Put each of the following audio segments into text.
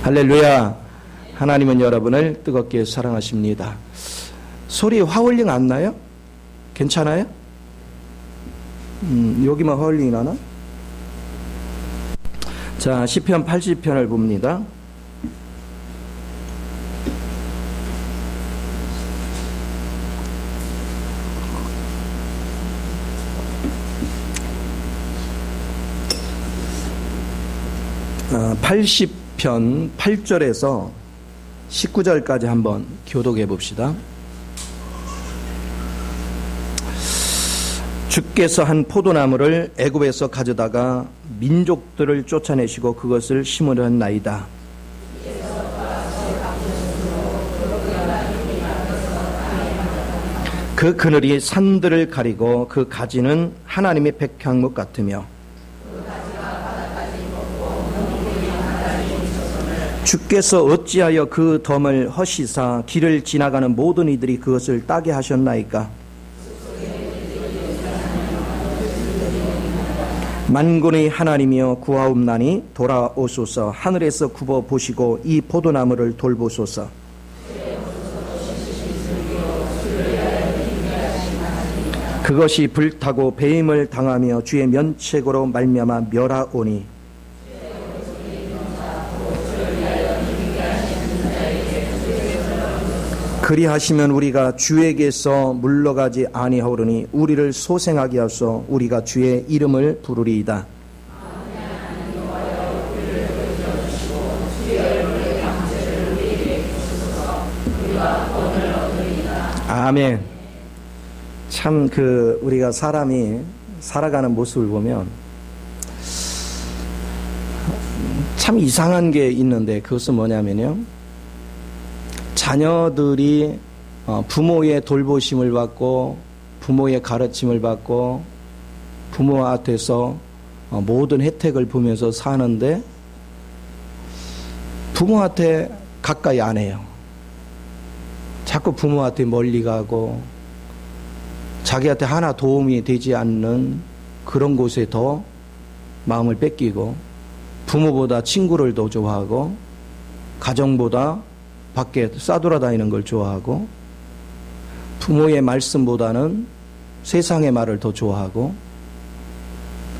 할렐루야. 하나님은 여러분을 뜨겁게 사랑하십니다. 소리 화울링 안 나요? 괜찮아요? 여기만 화울링이 나나? 자, 시편 80편을 봅니다. 아, 80편 8절에서 19절까지 한번 교독해 봅시다. 주께서 한 포도나무를 애굽에서 가져다가 민족들을 쫓아내시고 그것을 심으렸나이다. 그 그늘이 산들을 가리고 그 가지는 하나님의 백향목 같으며 주께서 어찌하여 그 덤을 허시사 길을 지나가는 모든 이들이 그것을 따게 하셨나이까? 만군의 하나님이여 구하옵나니 돌아오소서. 하늘에서 굽어 보시고 이 포도나무를 돌보소서. 그것이 불타고 배임을 당하며 주의 면책으로 말미암아 멸하오니 그리하시면 우리가 주에게서 물러가지 아니하오르니 우리를 소생하게 하소서. 우리가 주의 이름을 부르리이다. 아멘. 참 우리가 사람이 살아가는 모습을 보면 참 이상한 게 있는데, 그것은 뭐냐면요, 자녀들이 부모의 돌보심을 받고 부모의 가르침을 받고 부모한테서 모든 혜택을 보면서 사는데 부모한테 가까이 안 해요. 자꾸 부모한테 멀리 가고 자기한테 하나 도움이 되지 않는 그런 곳에 더 마음을 뺏기고 부모보다 친구를 더 좋아하고 가정보다 밖에 싸돌아다니는 걸 좋아하고 부모의 말씀보다는 세상의 말을 더 좋아하고,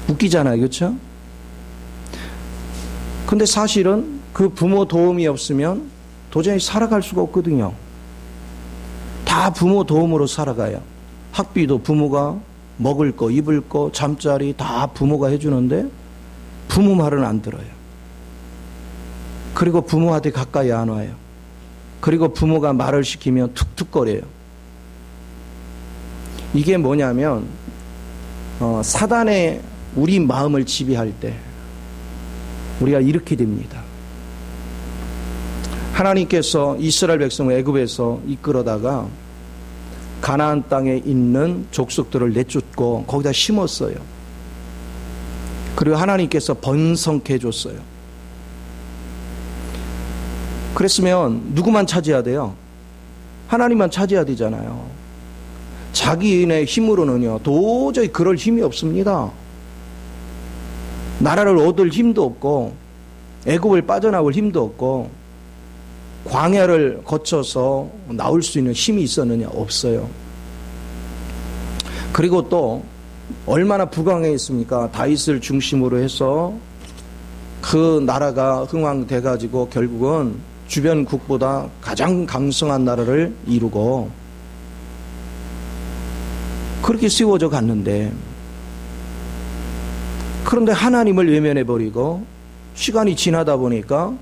웃기잖아요, 그렇죠? 근데 사실은 그 부모 도움이 없으면 도저히 살아갈 수가 없거든요. 다 부모 도움으로 살아가요. 학비도 부모가, 먹을 거, 입을 거, 잠자리 다 부모가 해주는데 부모 말은 안 들어요. 그리고 부모한테 가까이 안 와요. 그리고 부모가 말을 시키면 툭툭거려요. 이게 뭐냐면 사단의 우리 마음을 지배할 때 우리가 이렇게 됩니다. 하나님께서 이스라엘 백성을 애굽에서 이끌어다가 가나안 땅에 있는 족속들을 내쫓고 거기다 심었어요. 그리고 하나님께서 번성케 해줬어요. 그랬으면 누구만 차지해야 돼요? 하나님만 차지해야 되잖아요. 자기인의 힘으로는요 도저히 그럴 힘이 없습니다. 나라를 얻을 힘도 없고 애굽을 빠져나올 힘도 없고 광야를 거쳐서 나올 수 있는 힘이 있었느냐? 없어요. 그리고 또 얼마나 부강했습니까? 다윗을 중심으로 해서 그 나라가 흥왕돼 가지고 결국은 주변국보다 가장 강성한 나라를 이루고 그렇게 세워져 갔는데, 그런데 하나님을 외면해버리고 시간이 지나다 보니까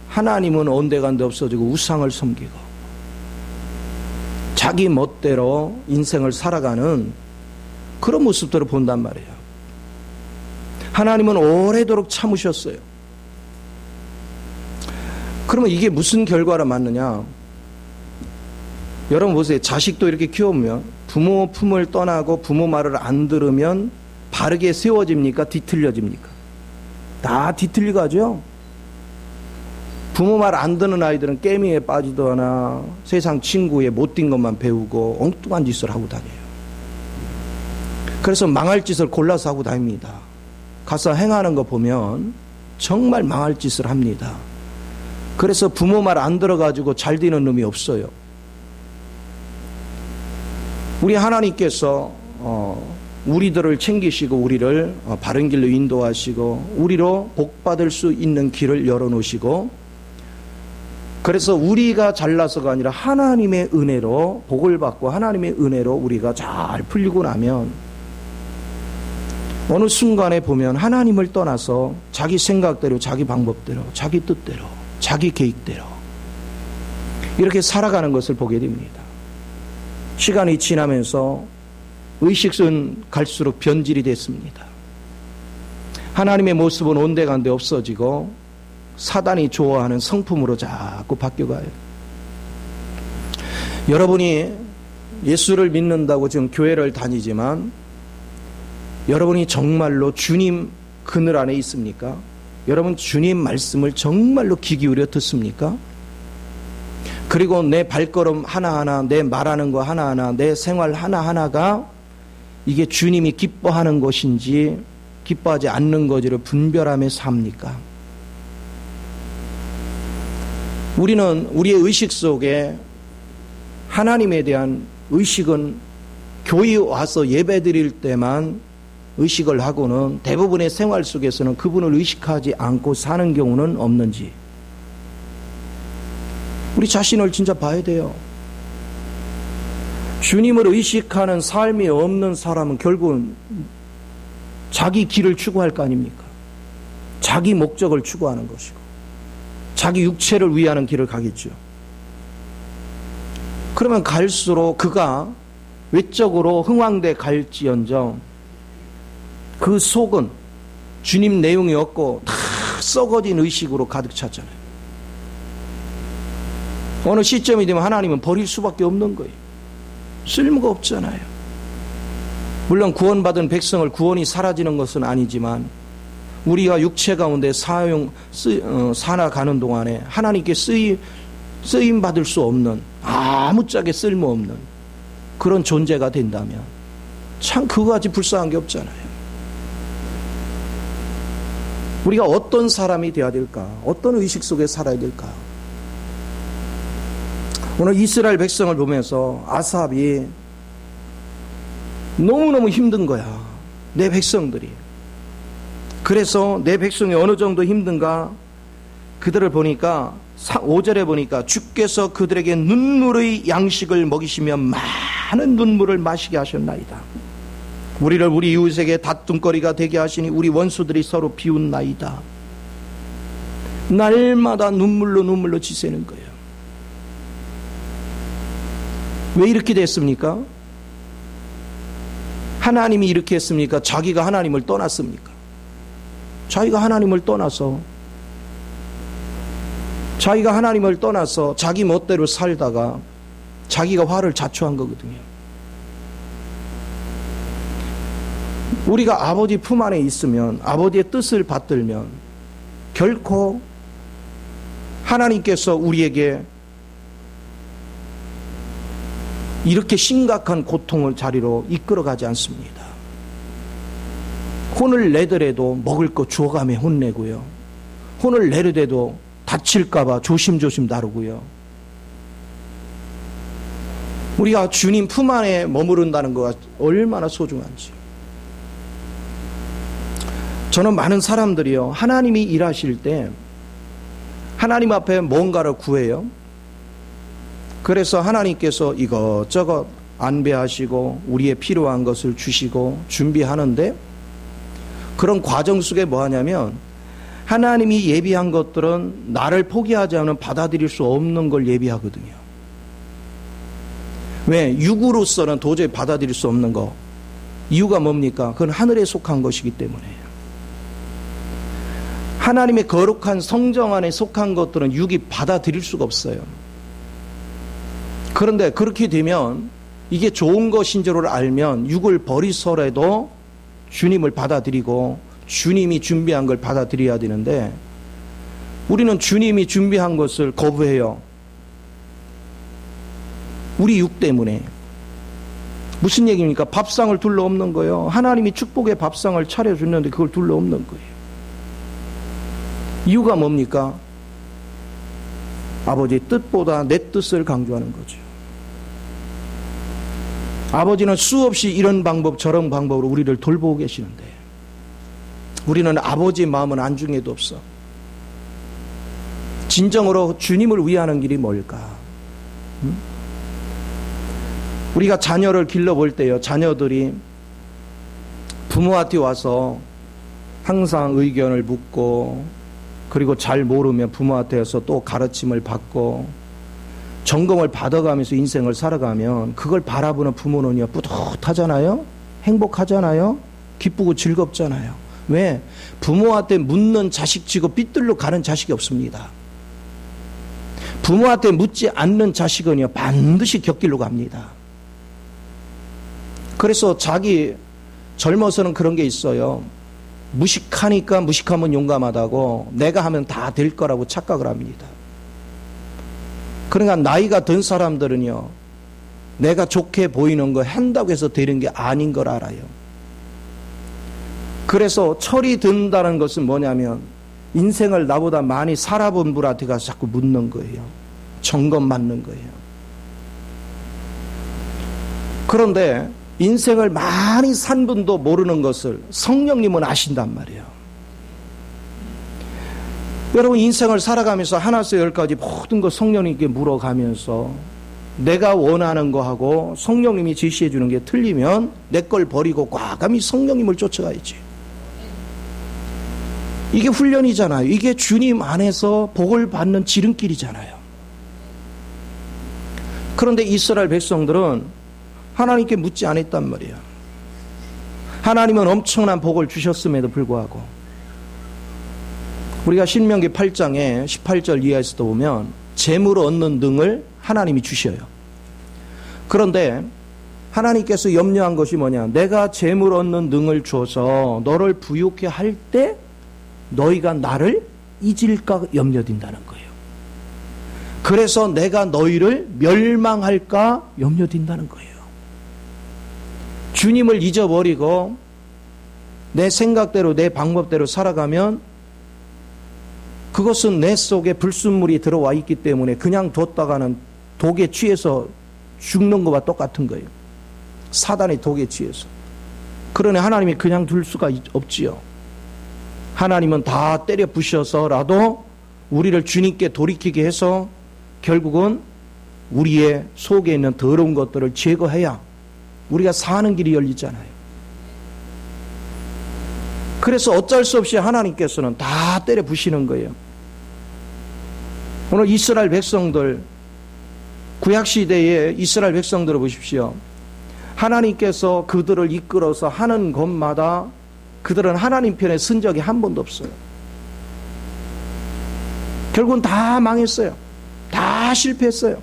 하나님은 온데간데 없어지고 우상을 섬기고 자기 멋대로 인생을 살아가는 그런 모습들을 본단 말이에요. 하나님은 오래도록 참으셨어요. 그러면 이게 무슨 결과를 맞느냐? 여러분 보세요. 자식도 이렇게 키우면 부모 품을 떠나고 부모 말을 안 들으면 바르게 세워집니까? 뒤틀려집니까? 다 뒤틀려가죠. 부모 말 안 듣는 아이들은 깨미에 빠지거나 세상 친구의 못된 것만 배우고 엉뚱한 짓을 하고 다녀요. 그래서 망할 짓을 골라서 하고 다닙니다. 가서 행하는 거 보면 정말 망할 짓을 합니다. 그래서 부모 말 안 들어가지고 잘 되는 놈이 없어요. 우리 하나님께서 우리들을 챙기시고 우리를 바른 길로 인도하시고 우리로 복받을 수 있는 길을 열어놓으시고, 그래서 우리가 잘나서가 아니라 하나님의 은혜로 복을 받고 하나님의 은혜로 우리가 잘 풀리고 나면 어느 순간에 보면 하나님을 떠나서 자기 생각대로, 자기 방법대로, 자기 뜻대로, 자기 계획대로 이렇게 살아가는 것을 보게 됩니다. 시간이 지나면서 의식은 갈수록 변질이 됐습니다. 하나님의 모습은 온데간데 없어지고 사단이 좋아하는 성품으로 자꾸 바뀌어가요. 여러분이 예수를 믿는다고 지금 교회를 다니지만 여러분이 정말로 주님 그늘 안에 있습니까? 여러분 주님 말씀을 정말로 귀 기울여 듣습니까? 그리고 내 발걸음 하나하나, 내 말하는 거 하나하나, 내 생활 하나하나가 이게 주님이 기뻐하는 것인지 기뻐하지 않는 것을 분별하며 삽니까? 우리는 우리의 의식 속에 하나님에 대한 의식은 교회에 와서 예배 드릴 때만 의식을 하고는 대부분의 생활 속에서는 그분을 의식하지 않고 사는 경우는 없는지 우리 자신을 진짜 봐야 돼요. 주님을 의식하는 삶이 없는 사람은 결국은 자기 길을 추구할 거 아닙니까? 자기 목적을 추구하는 것이고 자기 육체를 위하는 길을 가겠죠. 그러면 갈수록 그가 외적으로 흥황대 갈지언정 그 속은 주님 내용이 없고 다 썩어진 의식으로 가득 찼잖아요. 어느 시점이 되면 하나님은 버릴 수밖에 없는 거예요. 쓸모가 없잖아요. 물론 구원받은 백성을 구원이 사라지는 것은 아니지만 우리가 육체 가운데 살아가는 동안에 하나님께 쓰임 받을 수 없는 아무짝에 쓸모없는 그런 존재가 된다면 참 그거같이 불쌍한 게 없잖아요. 우리가 어떤 사람이 되어야 될까? 어떤 의식 속에 살아야 될까? 오늘 이스라엘 백성을 보면서 아삽이 너무너무 힘든 거야. 내 백성들이. 그래서 내 백성이 어느 정도 힘든가? 그들을 보니까 5절에 보니까 주께서 그들에게 눈물의 양식을 먹이시며 많은 눈물을 마시게 하셨나이다. 우리를 우리 이웃에게 다툼거리가 되게 하시니 우리 원수들이 서로 비웃나이다. 날마다 눈물로 지새는 거예요. 왜 이렇게 됐습니까? 하나님이 이렇게 했습니까? 자기가 하나님을 떠났습니까? 자기가 하나님을 떠나서 자기 멋대로 살다가 자기가 화를 자초한 거거든요. 우리가 아버지 품 안에 있으면, 아버지의 뜻을 받들면 결코 하나님께서 우리에게 이렇게 심각한 고통을 자리로 이끌어가지 않습니다. 혼을 내더라도 먹을 거 주워가며 혼내고요. 혼을 내려대도 다칠까봐 조심조심 다루고요. 우리가 주님 품 안에 머무른다는 것가 얼마나 소중한지. 저는 많은 사람들이요, 하나님이 일하실 때 하나님 앞에 뭔가를 구해요. 그래서 하나님께서 이것저것 안배하시고 우리의 필요한 것을 주시고 준비하는데, 그런 과정 속에 뭐 하냐면 하나님이 예비한 것들은 나를 포기하지 않으면 받아들일 수 없는 걸 예비하거든요. 왜? 육으로서는 도저히 받아들일 수 없는 거. 이유가 뭡니까? 그건 하늘에 속한 것이기 때문에. 하나님의 거룩한 성정 안에 속한 것들은 육이 받아들일 수가 없어요. 그런데 그렇게 되면 이게 좋은 것인 줄을 알면 육을 버리서라도 주님을 받아들이고 주님이 준비한 걸 받아들여야 되는데, 우리는 주님이 준비한 것을 거부해요. 우리 육 때문에. 무슨 얘기입니까? 밥상을 둘러 엎는 거예요. 하나님이 축복의 밥상을 차려줬는데 그걸 둘러 엎는 거예요. 이유가 뭡니까? 아버지의 뜻보다 내 뜻을 강조하는 거죠. 아버지는 수없이 이런 방법 저런 방법으로 우리를 돌보고 계시는데 우리는 아버지의 마음은 안중에도 없어. 진정으로 주님을 위하는 길이 뭘까? 우리가 자녀를 길러볼 때요, 자녀들이 부모한테 와서 항상 의견을 묻고, 그리고 잘 모르면 부모한테서 또 가르침을 받고 점검을 받아가면서 인생을 살아가면 그걸 바라보는 부모는요, 뿌듯하잖아요, 행복하잖아요, 기쁘고 즐겁잖아요. 왜? 부모한테 묻는 자식치고 삐뚤러 가는 자식이 없습니다. 부모한테 묻지 않는 자식은요, 반드시 곁길로 갑니다. 그래서 자기 젊어서는 그런 게 있어요. 무식하니까 무식하면 용감하다고, 내가 하면 다 될 거라고 착각을 합니다. 그러니까 나이가 든 사람들은요, 내가 좋게 보이는 거 한다고 해서 되는 게 아닌 걸 알아요. 그래서 철이 든다는 것은 뭐냐면 인생을 나보다 많이 살아본 분한테 가서 자꾸 묻는 거예요. 점검 받는 거예요. 그런데 인생을 많이 산 분도 모르는 것을 성령님은 아신단 말이에요. 여러분, 인생을 살아가면서 하나에서 열까지 모든 거 성령님께 물어가면서 내가 원하는 거하고 성령님이 제시해 주는 게 틀리면 내 걸 버리고 과감히 성령님을 쫓아가야지. 이게 훈련이잖아요. 이게 주님 안에서 복을 받는 지름길이잖아요. 그런데 이스라엘 백성들은 하나님께 묻지 않았단 말이에요. 하나님은 엄청난 복을 주셨음에도 불구하고, 우리가 신명기 8장에 18절 이하에서도 보면 재물 얻는 등을 하나님이 주셔요. 그런데 하나님께서 염려한 것이 뭐냐? 내가 재물 얻는 등을 줘서 너를 부유케 할 때 너희가 나를 잊을까 염려된다는 거예요. 그래서 내가 너희를 멸망할까 염려된다는 거예요. 주님을 잊어버리고 내 생각대로 내 방법대로 살아가면 그것은 내 속에 불순물이 들어와 있기 때문에 그냥 뒀다가는 독에 취해서 죽는 것과 똑같은 거예요. 사단의 독에 취해서. 그러니 하나님이 그냥 둘 수가 없지요. 하나님은 다 때려 부셔서라도 우리를 주님께 돌이키게 해서 결국은 우리의 속에 있는 더러운 것들을 제거해야 우리가 사는 길이 열리잖아요. 그래서 어쩔 수 없이 하나님께서는 다 때려 부시는 거예요. 오늘 이스라엘 백성들, 구약시대의 이스라엘 백성들을 보십시오. 하나님께서 그들을 이끌어서 하는 것마다 그들은 하나님 편에 선 적이 한 번도 없어요. 결국은 다 망했어요. 다 실패했어요.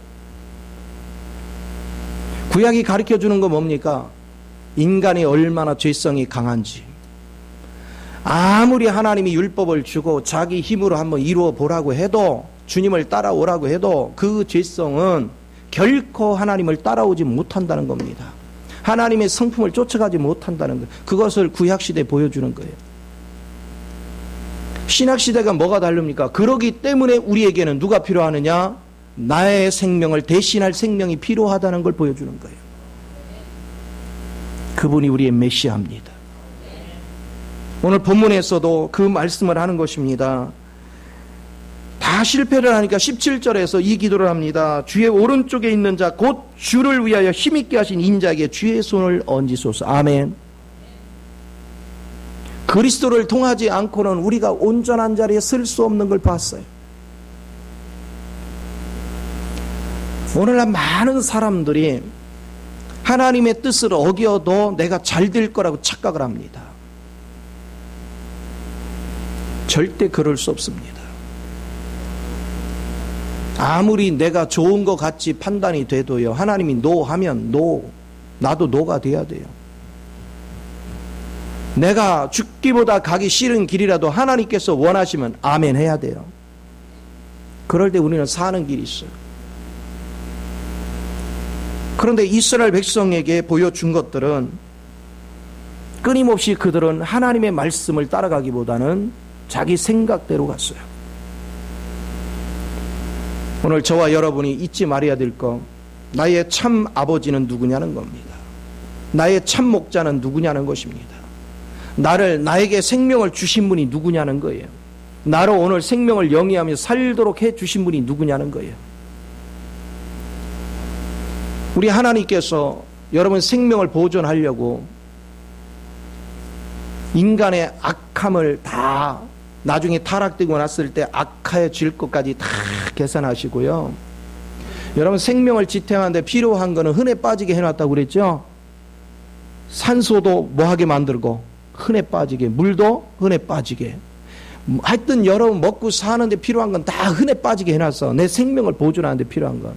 구약이 가르쳐주는 거 뭡니까? 인간이 얼마나 죄성이 강한지. 아무리 하나님이 율법을 주고 자기 힘으로 한번 이루어 보라고 해도, 주님을 따라오라고 해도 그 죄성은 결코 하나님을 따라오지 못한다는 겁니다. 하나님의 성품을 쫓아가지 못한다는 거예요. 그것을 구약시대에 보여주는 거예요. 신약시대가 뭐가 다릅니까? 그러기 때문에 우리에게는 누가 필요하느냐? 나의 생명을 대신할 생명이 필요하다는 걸 보여주는 거예요. 그분이 우리의 메시아입니다. 오늘 본문에서도 그 말씀을 하는 것입니다. 다 실패를 하니까 17절에서 이 기도를 합니다. 주의 오른쪽에 있는 자 곧 주를 위하여 힘있게 하신 인자에게 주의 손을 얹으소서. 아멘. 그리스도를 통하지 않고는 우리가 온전한 자리에 설 수 없는 걸 봤어요. 오늘날 많은 사람들이 하나님의 뜻을 어겨도 내가 잘 될 거라고 착각을 합니다. 절대 그럴 수 없습니다. 아무리 내가 좋은 것 같이 판단이 돼도요, 하나님이 노 하면 노, 나도 노가 돼야 돼요. 내가 죽기보다 가기 싫은 길이라도 하나님께서 원하시면 아멘 해야 돼요. 그럴 때 우리는 사는 길이 있어요. 그런데 이스라엘 백성에게 보여준 것들은 끊임없이 그들은 하나님의 말씀을 따라가기보다는 자기 생각대로 갔어요. 오늘 저와 여러분이 잊지 말아야 될 거, 나의 참 아버지는 누구냐는 겁니다. 나의 참 목자는 누구냐는 것입니다. 나에게 생명을 주신 분이 누구냐는 거예요. 나로 오늘 생명을 영위하며 살도록 해 주신 분이 누구냐는 거예요. 우리 하나님께서 여러분 생명을 보존하려고 인간의 악함을 다 나중에 타락되고 났을 때 악해질 것까지 다 계산하시고요. 여러분 생명을 지탱하는데 필요한 거는 흔해 빠지게 해놨다고 그랬죠. 산소도 뭐하게 만들고 흔해 빠지게, 물도 흔해 빠지게, 하여튼 여러분 먹고 사는데 필요한 건 다 흔해 빠지게 해놨어. 내 생명을 보존하는데 필요한 건.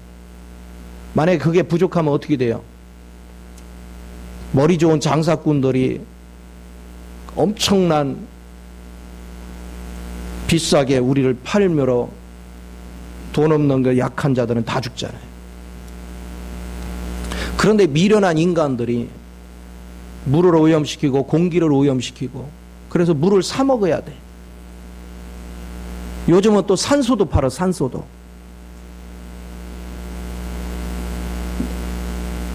만약에 그게 부족하면 어떻게 돼요? 머리 좋은 장사꾼들이 엄청난 비싸게 우리를 팔므로 돈 없는 그 약한 자들은 다 죽잖아요. 그런데 미련한 인간들이 물을 오염시키고 공기를 오염시키고 그래서 물을 사 먹어야 돼. 요즘은 또 산소도 팔아, 산소도.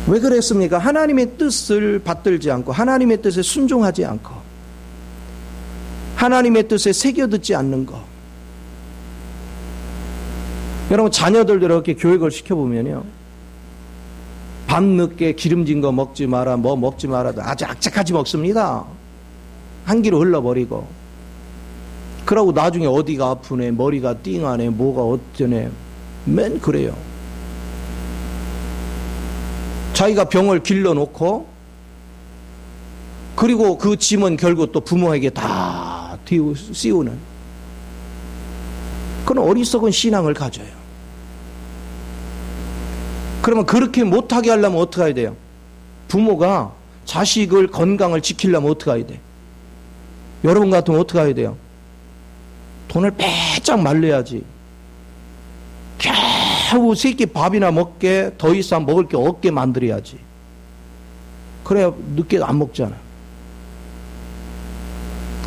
왜 그랬습니까? 하나님의 뜻을 받들지 않고 하나님의 뜻에 순종하지 않고 하나님의 뜻에 새겨듣지 않는 거. 여러분 자녀들도 이렇게 교육을 시켜보면요, 밤늦게 기름진 거 먹지 마라, 뭐 먹지 마라도 아주 악착같이 먹습니다. 한 끼로 흘러버리고. 그러고 나중에 어디가 아프네, 머리가 띵하네, 뭐가 어쩌네, 맨 그래요. 자기가 병을 길러놓고 그리고 그 짐은 결국 또 부모에게 다 씌우는 그런 어리석은 신앙을 가져요. 그러면 그렇게 못하게 하려면 어떻게 해야 돼요? 부모가 자식을 건강을 지키려면 어떻게 해야 돼? 여러분 같으면 어떻게 해야 돼요? 돈을 빼짝 말려야지. 겨우 새끼 밥이나 먹게, 더 이상 먹을 게 없게 만들어야지. 그래야 늦게 안 먹잖아.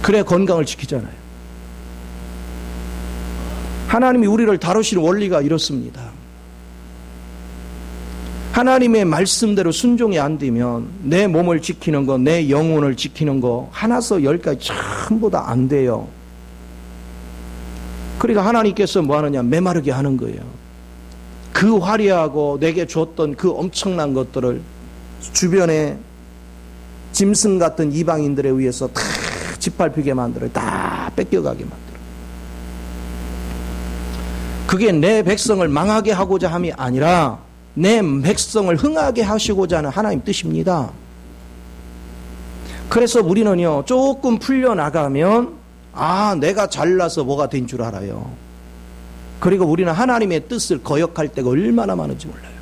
그래야 건강을 지키잖아요. 하나님이 우리를 다루시는 원리가 이렇습니다. 하나님의 말씀대로 순종이 안 되면 내 몸을 지키는 거, 내 영혼을 지키는 거 하나서 열까지 전부 다 안 돼요. 그러니까 하나님께서 뭐 하느냐, 메마르게 하는 거예요. 그 화려하고 내게 줬던 그 엄청난 것들을 주변에 짐승 같은 이방인들에 의해서 다 짓밟히게 만들어요. 다 뺏겨가게 만들어요. 그게 내 백성을 망하게 하고자 함이 아니라 내 백성을 흥하게 하시고자 하는 하나님 뜻입니다. 그래서 우리는요, 조금 풀려나가면 내가 잘나서 뭐가 된 줄 알아요. 그리고 우리는 하나님의 뜻을 거역할 때가 얼마나 많은지 몰라요.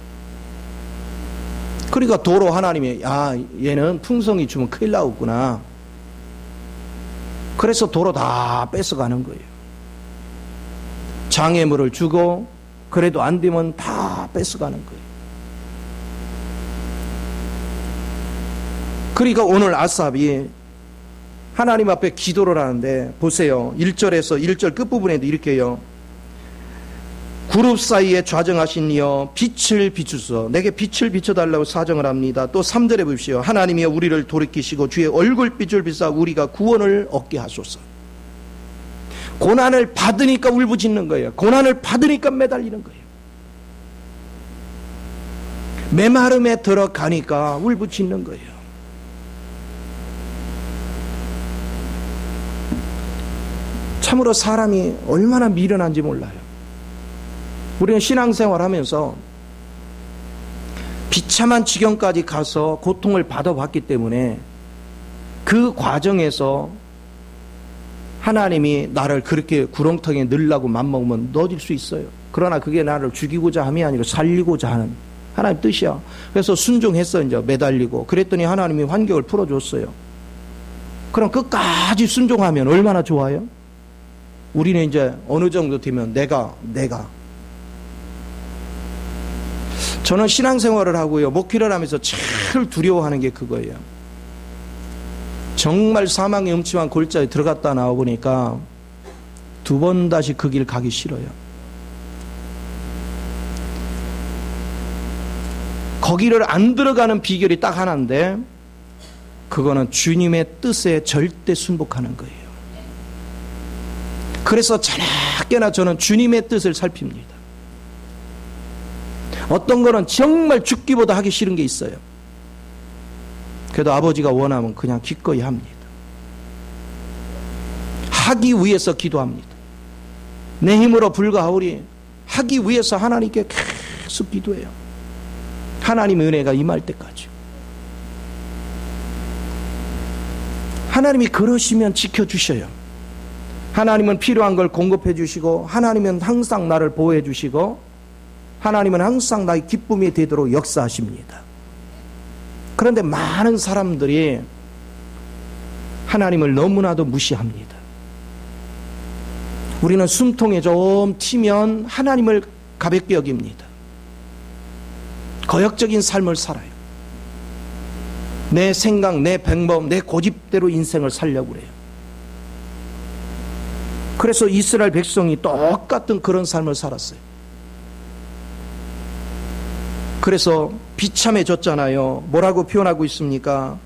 그러니까 도로 하나님이 얘는 풍성이 주면 큰일 나겠구나. 그래서 도로 다 뺏어가는 거예요. 장애물을 주고 그래도 안 되면 다 뺏어가는 거예요. 그러니까 오늘 아삽이 하나님 앞에 기도를 하는데 보세요. 1절에서 1절 끝부분에도 이렇게요. 그룹 사이에 좌정하신 이여 빛을 비추소. 내게 빛을 비춰달라고 사정을 합니다. 또 3절에 보십시오. 하나님이여 우리를 돌이키시고 주의 얼굴빛을 비싸 우리가 구원을 얻게 하소서. 고난을 받으니까 울부짖는 거예요. 고난을 받으니까 매달리는 거예요. 메마름에 들어가니까 울부짖는 거예요. 참으로 사람이 얼마나 미련한지 몰라요. 우리는 신앙생활 하면서 비참한 지경까지 가서 고통을 받아봤기 때문에 그 과정에서 하나님이 나를 그렇게 구렁텅이에 넣으려고 맘먹으면 넣어질 수 있어요. 그러나 그게 나를 죽이고자 함이 아니라 살리고자 하는 하나님 뜻이야. 그래서 순종했어. 이제 매달리고 그랬더니 하나님이 환경을 풀어줬어요. 그럼 끝까지 순종하면 얼마나 좋아요? 우리는 이제 어느 정도 되면 내가 저는 신앙생활을 하고요, 목회를 하면서 제일 두려워하는 게 그거예요. 정말 사망의 음침한 골짜기에 들어갔다 나와보니까 두 번 다시 그 길 가기 싫어요. 거기를 안 들어가는 비결이 딱 하나인데, 그거는 주님의 뜻에 절대 순복하는 거예요. 그래서 자나깨나 저는 주님의 뜻을 살핍니다. 어떤 거는 정말 죽기보다 하기 싫은 게 있어요. 그래도 아버지가 원하면 그냥 기꺼이 합니다. 하기 위해서 기도합니다. 내 힘으로 불가하오리 하기 위해서 하나님께 계속 기도해요. 하나님의 은혜가 임할 때까지. 하나님이 그러시면 지켜주셔요. 하나님은 필요한 걸 공급해 주시고, 하나님은 항상 나를 보호해 주시고, 하나님은 항상 나의 기쁨이 되도록 역사하십니다. 그런데 많은 사람들이 하나님을 너무나도 무시합니다. 우리는 숨통에 좀 튀면 하나님을 가볍게 여깁니다. 거역적인 삶을 살아요. 내 생각, 내 방법, 내 고집대로 인생을 살려고 그래요. 그래서 이스라엘 백성이 똑같은 그런 삶을 살았어요. 그래서 비참해졌잖아요. 뭐라고 표현하고 있습니까?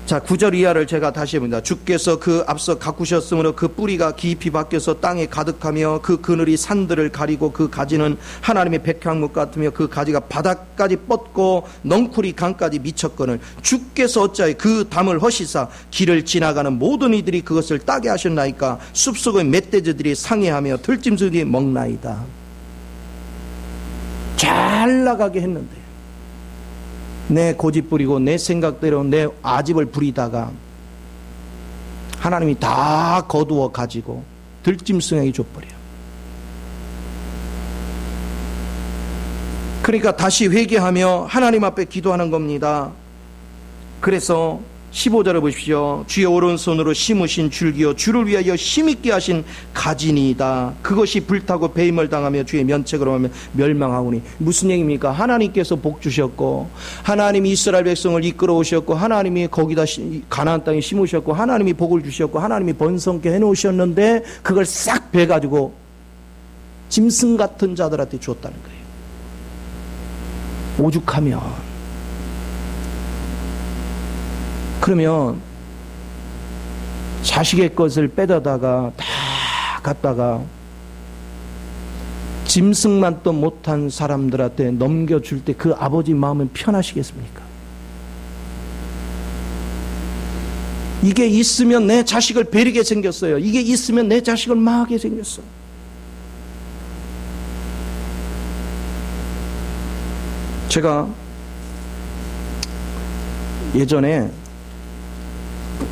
자, 9절 이하를 제가 다시 해봅니다. 주께서 그 앞서 가꾸셨으므로 그 뿌리가 깊이 박혀서 땅에 가득하며 그 그늘이 산들을 가리고 그 가지는 하나님의 백향목 같으며 그 가지가 바닥까지 뻗고 넝쿨이 강까지 미쳤거늘 주께서 어찌하여 그 담을 허시사 길을 지나가는 모든 이들이 그것을 따게 하셨나이까. 숲속의 멧돼지들이 상해하며 들짐승들이 먹나이다. 잘 나가게 했는데 내 고집 부리고 내 생각대로 내 아집을 부리다가 하나님이 다 거두어 가지고 들짐승에게 줘버려요. 그러니까 다시 회개하며 하나님 앞에 기도하는 겁니다. 그래서 15절을 보십시오. 주의 오른손으로 심으신 줄기요 주를 위하여 힘있게 하신 가지니이다. 그것이 불타고 배임을 당하며 주의 면책으로 하면 멸망하오니. 무슨 얘기입니까? 하나님께서 복 주셨고, 하나님이 이스라엘 백성을 이끌어 오셨고, 하나님이 거기다 가나안 땅에 심으셨고, 하나님이 복을 주셨고, 하나님이 번성케 해놓으셨는데 그걸 싹 베가지고 짐승 같은 자들한테 줬다는 거예요. 오죽하면. 그러면 자식의 것을 빼다가 다 갖다가 짐승만도 못한 사람들한테 넘겨줄 때 그 아버지 마음은 편하시겠습니까? 이게 있으면 내 자식을 베리게 생겼어요. 이게 있으면 내 자식을 망하게 생겼어. 제가 예전에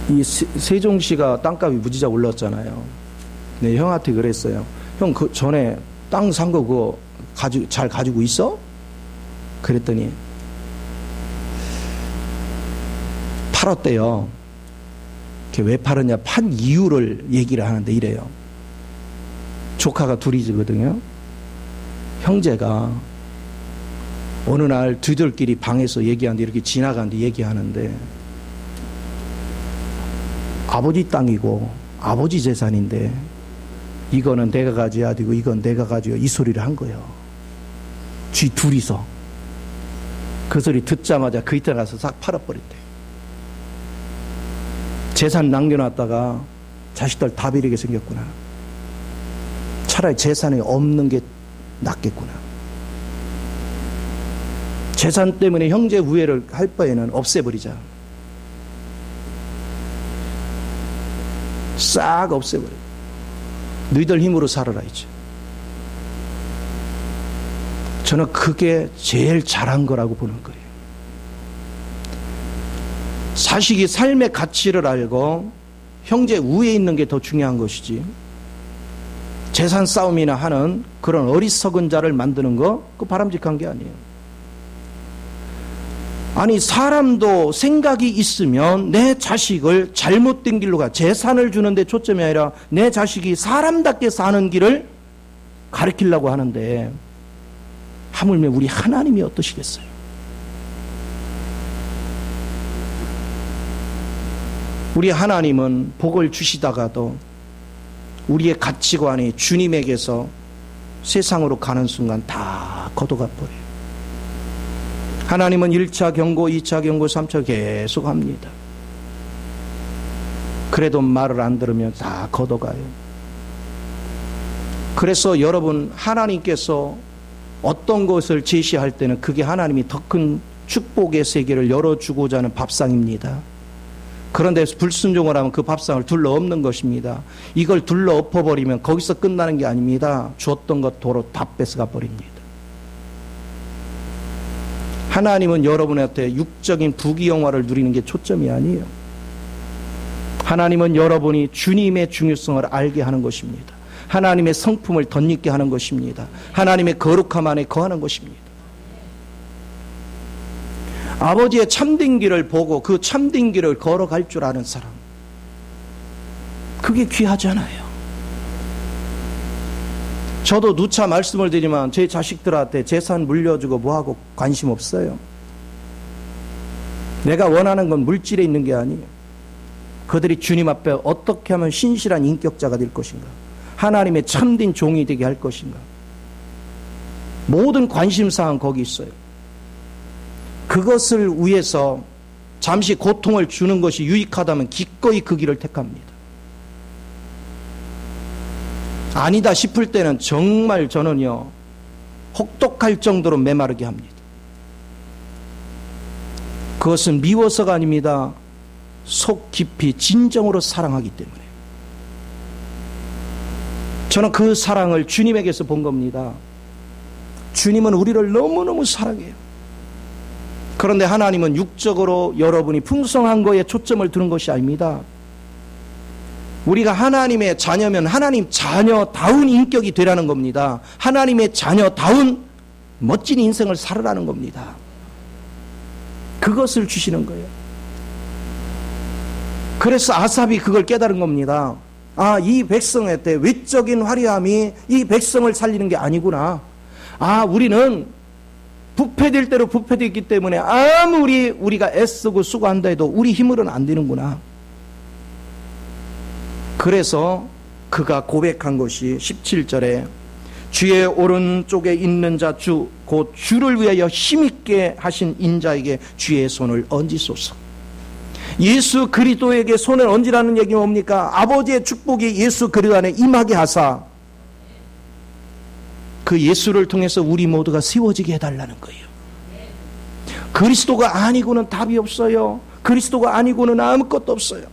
이 세종시가 땅값이 무지자 올랐잖아요. 네, 형한테 그랬어요. 형, 그 전에 땅 산 거 그거 잘 가지고 있어? 그랬더니 팔았대요. 왜 팔았냐? 판 이유를 얘기를 하는데 이래요. 조카가 둘이거든요. 형제가 어느 날 둘끼리 방에서 얘기하는데 이렇게 지나가는데 얘기하는데 아버지 땅이고 아버지 재산인데 이거는 내가 가져야 되고 이건 내가 가져야 이 소리를 한 거예요. 쥐 둘이서. 그 소리 듣자마자 그 이때 가서 싹 팔아버렸대. 재산 남겨놨다가 자식들 다 베리게 생겼구나. 차라리 재산이 없는 게 낫겠구나. 재산 때문에 형제 우애를 할 바에는 없애버리자. 싹 없애버려. 너희들 힘으로 살아라 이제. 저는 그게 제일 잘한 거라고 보는 거예요. 자식이 삶의 가치를 알고 형제 우애에 있는 게 더 중요한 것이지, 재산 싸움이나 하는 그런 어리석은 자를 만드는 거, 그거 바람직한 게 아니에요. 아니, 사람도 생각이 있으면 내 자식을 잘못된 길로 가, 재산을 주는데 초점이 아니라 내 자식이 사람답게 사는 길을 가르치려고 하는데, 하물며 우리 하나님이 어떠시겠어요? 우리 하나님은 복을 주시다가도 우리의 가치관이 주님에게서 세상으로 가는 순간 다 걷어가 버려요. 하나님은 1차 경고, 2차 경고, 3차 계속 합니다. 그래도 말을 안 들으면 다 걷어가요. 그래서 여러분, 하나님께서 어떤 것을 제시할 때는 그게 하나님이 더 큰 축복의 세계를 열어주고자 하는 밥상입니다. 그런데 불순종을 하면 그 밥상을 둘러엎는 것입니다. 이걸 둘러엎어버리면 거기서 끝나는 게 아닙니다. 주었던 것 도로 다 뺏어가 버립니다. 하나님은 여러분한테 육적인 부귀영화를 누리는 게 초점이 아니에요. 하나님은 여러분이 주님의 중요성을 알게 하는 것입니다. 하나님의 성품을 덧입게 하는 것입니다. 하나님의 거룩함 안에 거하는 것입니다. 아버지의 참된 길을 보고 그 참된 길을 걸어갈 줄 아는 사람, 그게 귀하잖아요. 저도 누차 말씀을 드리지만 제 자식들한테 재산 물려주고 뭐하고 관심 없어요. 내가 원하는 건 물질에 있는 게 아니에요. 그들이 주님 앞에 어떻게 하면 신실한 인격자가 될 것인가, 하나님의 참된 종이 되게 할 것인가, 모든 관심사항 거기 있어요. 그것을 위해서 잠시 고통을 주는 것이 유익하다면 기꺼이 그 길을 택합니다. 아니다 싶을 때는 정말 저는요, 혹독할 정도로 메마르게 합니다. 그것은 미워서가 아닙니다. 속 깊이 진정으로 사랑하기 때문에. 저는 그 사랑을 주님에게서 본 겁니다. 주님은 우리를 너무너무 사랑해요. 그런데 하나님은 육적으로 여러분이 풍성한 거에 초점을 두는 것이 아닙니다. 우리가 하나님의 자녀면 하나님 자녀다운 인격이 되라는 겁니다. 하나님의 자녀다운 멋진 인생을 살으라는 겁니다. 그것을 주시는 거예요. 그래서 아삽이 그걸 깨달은 겁니다. 아, 이 백성의 때 외적인 화려함이 이 백성을 살리는 게 아니구나. 아, 우리는 부패될 대로 부패되기 때문에 아무리 우리가 애쓰고 수고한다 해도 우리 힘으로는 안 되는구나. 그래서 그가 고백한 것이 17절에 주의 오른쪽에 있는 자 주, 곧 주를 위하여 힘있게 하신 인자에게 주의 손을 얹으소서. 예수 그리스도에게 손을 얹으라는 얘기는 뭡니까? 아버지의 축복이 예수 그리스도 안에 임하게 하사 그 예수를 통해서 우리 모두가 세워지게 해달라는 거예요. 그리스도가 아니고는 답이 없어요. 그리스도가 아니고는 아무것도 없어요.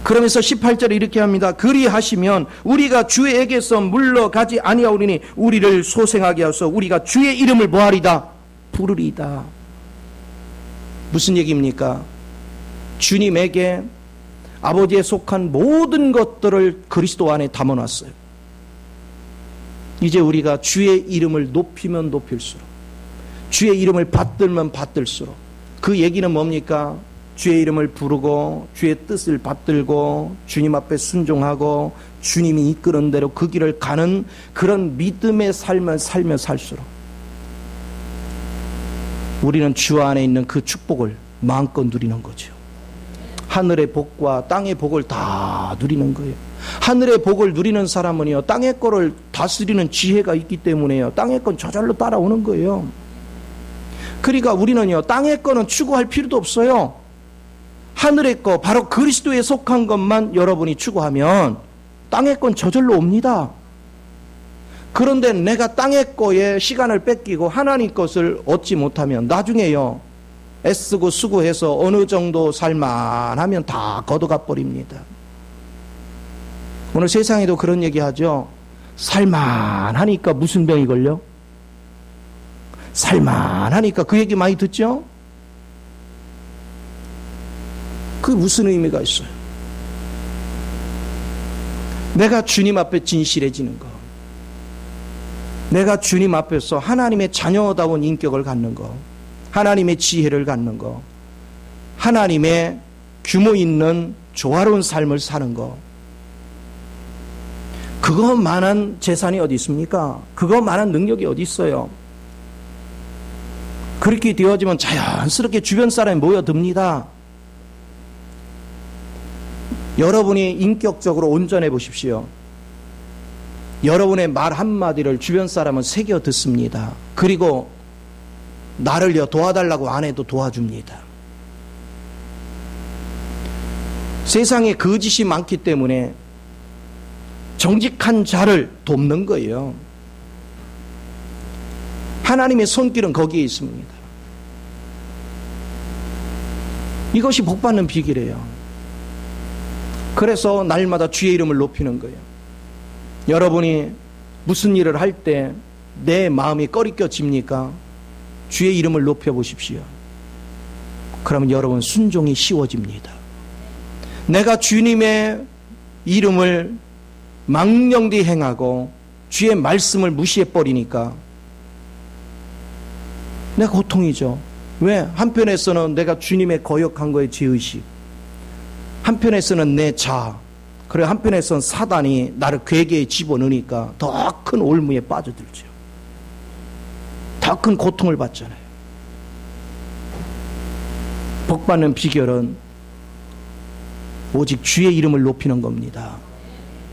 그러면서 18절에 이렇게 합니다. 그리하시면 우리가 주에게서 물러가지 아니하오리니 우리를 소생하게 하소서. 우리가 주의 이름을 뭐하리다? 부르리다. 무슨 얘기입니까? 주님에게 아버지에 속한 모든 것들을 그리스도 안에 담아놨어요. 이제 우리가 주의 이름을 높이면 높일수록, 주의 이름을 받들면 받들수록, 그 얘기는 뭡니까? 주의 이름을 부르고 주의 뜻을 받들고 주님 앞에 순종하고 주님이 이끄는 대로 그 길을 가는 그런 믿음의 삶을 살며 살수록 우리는 주 안에 있는 그 축복을 마음껏 누리는 거죠. 하늘의 복과 땅의 복을 다 누리는 거예요. 하늘의 복을 누리는 사람은요, 땅의 거를 다스리는 지혜가 있기 때문에요, 땅의 건 저절로 따라오는 거예요. 그러니까 우리는요, 땅의 거는 추구할 필요도 없어요. 하늘의 거, 바로 그리스도에 속한 것만 여러분이 추구하면 땅의 건 저절로 옵니다. 그런데 내가 땅의 거에 시간을 뺏기고 하나님 것을 얻지 못하면 나중에요, 애쓰고 수고해서 어느 정도 살만하면 다 걷어가 버립니다. 오늘 세상에도 그런 얘기 하죠. 살만하니까 무슨 병이 걸려? 살만하니까, 그 얘기 많이 듣죠? 그게 무슨 의미가 있어요? 내가 주님 앞에 진실해지는 거, 내가 주님 앞에서 하나님의 자녀다운 인격을 갖는 거, 하나님의 지혜를 갖는 거, 하나님의 규모 있는 조화로운 삶을 사는 거, 그거만한 재산이 어디 있습니까? 그거만한 능력이 어디 있어요? 그렇게 되어지면 자연스럽게 주변 사람이 모여듭니다. 여러분이 인격적으로 온전해 보십시오. 여러분의 말 한마디를 주변 사람은 새겨 듣습니다. 그리고 나를요 도와달라고 안 해도 도와줍니다. 세상에 거짓이 많기 때문에 정직한 자를 돕는 거예요. 하나님의 손길은 거기에 있습니다. 이것이 복받는 비결이에요. 그래서 날마다 주의 이름을 높이는 거예요. 여러분이 무슨 일을 할 때 내 마음이 꺼리껴집니까? 주의 이름을 높여보십시오. 그러면 여러분 순종이 쉬워집니다. 내가 주님의 이름을 망령되이 행하고 주의 말씀을 무시해버리니까 내가 고통이죠. 왜? 한편에서는 내가 주님의 거역한 거에 죄의식, 한편에서는 내 자아, 그리고 한편에서는 사단이 나를 괴계에 집어넣으니까 더 큰 올무에 빠져들죠. 더 큰 고통을 받잖아요. 복받는 비결은 오직 주의 이름을 높이는 겁니다.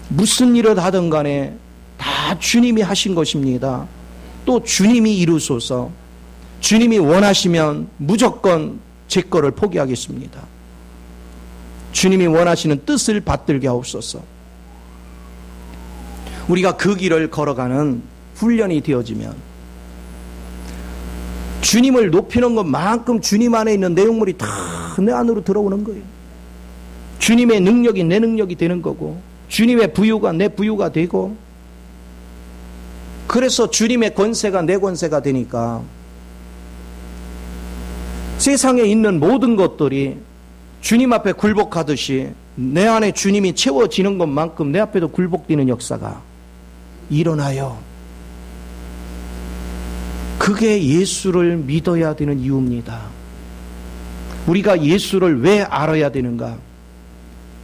무슨 일을 하든 간에 다 주님이 하신 것입니다. 또 주님이 이루소서. 주님이 원하시면 무조건 제 거를 포기하겠습니다. 주님이 원하시는 뜻을 받들게 하옵소서. 우리가 그 길을 걸어가는 훈련이 되어지면 주님을 높이는 것만큼 주님 안에 있는 내용물이 다 내 안으로 들어오는 거예요. 주님의 능력이 내 능력이 되는 거고, 주님의 부유가 내 부유가 되고, 그래서 주님의 권세가 내 권세가 되니까 세상에 있는 모든 것들이 주님 앞에 굴복하듯이 내 안에 주님이 채워지는 것만큼 내 앞에도 굴복되는 역사가 일어나요. 그게 예수를 믿어야 되는 이유입니다. 우리가 예수를 왜 알아야 되는가?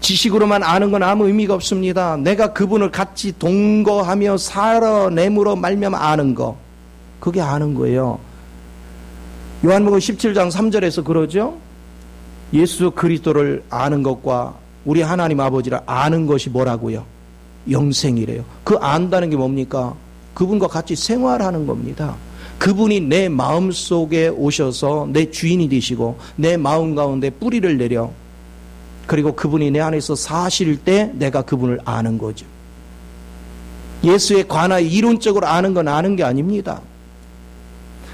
지식으로만 아는 건 아무 의미가 없습니다. 내가 그분을 같이 동거하며 살아내므로 말미암아 아는 거, 그게 아는 거예요. 요한복음 17장 3절에서 그러죠. 예수 그리스도를 아는 것과 우리 하나님 아버지를 아는 것이 뭐라고요? 영생이래요. 그 안다는 게 뭡니까? 그분과 같이 생활하는 겁니다. 그분이 내 마음속에 오셔서 내 주인이 되시고 내 마음 가운데 뿌리를 내려, 그리고 그분이 내 안에서 사실 때 내가 그분을 아는 거죠. 예수에 관하여 이론적으로 아는 건 아는 게 아닙니다.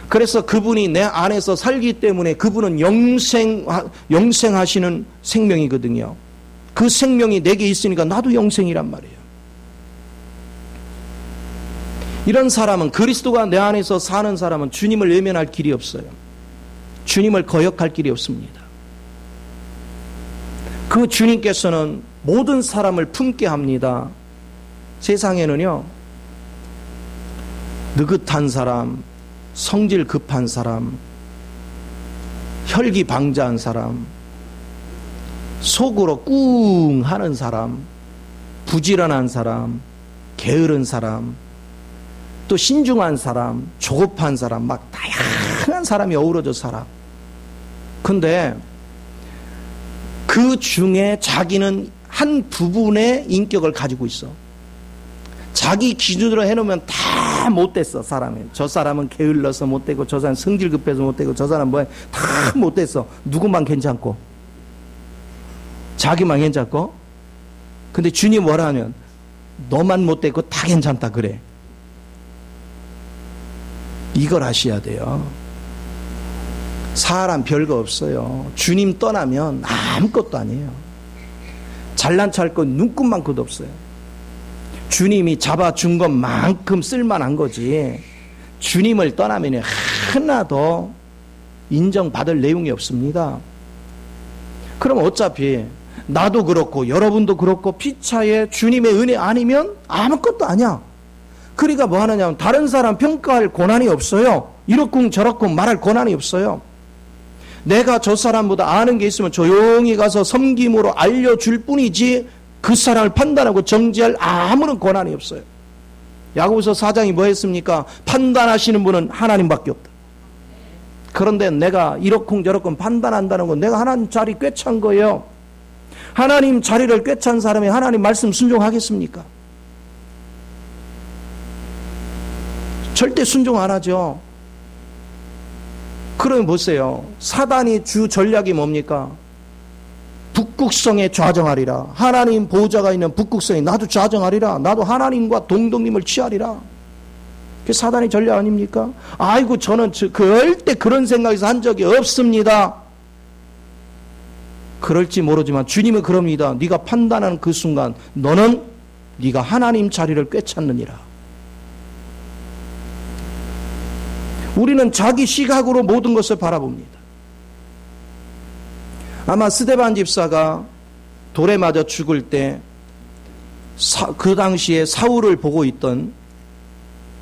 그래서 그분이 내 안에서 살기 때문에 그분은 영생하시는 생명이거든요. 그 생명이 내게 있으니까 나도 영생이란 말이에요. 이런 사람은, 그리스도가 내 안에서 사는 사람은 주님을 외면할 길이 없어요. 주님을 거역할 길이 없습니다. 그 주님께서는 모든 사람을 품게 합니다. 세상에는요, 느긋한 사람, 성질 급한 사람, 혈기방자한 사람, 속으로 꿍 하는 사람, 부지런한 사람, 게으른 사람, 또 신중한 사람, 조급한 사람, 막 다양한 사람이 어우러져 살아. 근데 그 중에 자기는 한 부분의 인격을 가지고 있어. 자기 기준으로 해놓으면 다 못됐어, 사람이. 저 사람은 게을러서 못되고, 저 사람은 성질 급해서 못되고, 저 사람은 뭐야, 다 못됐어. 누구만 괜찮고, 자기만 괜찮고. 근데 주님 뭐라 하면 너만 못됐고 다 괜찮다 그래. 이걸 아셔야 돼요. 사람 별거 없어요. 주님 떠나면 아무것도 아니에요. 잘난 척할 건 눈꼽만큼도 없어요. 주님이 잡아준 것만큼 쓸만한 거지, 주님을 떠나면 하나도 인정받을 내용이 없습니다. 그럼 어차피 나도 그렇고 여러분도 그렇고 피차에 주님의 은혜 아니면 아무것도 아니야. 그러니까 뭐 하느냐면 다른 사람 평가할 권한이 없어요. 이렇쿵 저렇쿵 말할 권한이 없어요. 내가 저 사람보다 아는 게 있으면 조용히 가서 섬김으로 알려줄 뿐이지 그 사람을 판단하고 정죄할 아무런 권한이 없어요. 야고보서 4장이 뭐 했습니까? 판단하시는 분은 하나님밖에 없다. 그런데 내가 이렇쿵 저렇쿵 판단한다는 건 내가 하나님 자리 꿰찬 거예요. 하나님 자리를 꿰찬 사람이 하나님 말씀 순종하겠습니까? 절대 순종 안 하죠. 그럼 보세요. 사단이 주 전략이 뭡니까? 북극성에 좌정하리라. 하나님 보호자가 있는 북극성에 나도 좌정하리라. 나도 하나님과 동독림을 취하리라. 그게 사단의 전략 아닙니까? 아이고 저는 절대 그런 생각에서 한 적이 없습니다. 그럴지 모르지만 주님은 그럽니다. 네가 판단하는 그 순간 너는 네가 하나님 자리를 꿰찼느니라. 우리는 자기 시각으로 모든 것을 바라봅니다. 아마 스데반 집사가 돌에 맞아 죽을 때 그 당시에 사울을 보고 있던,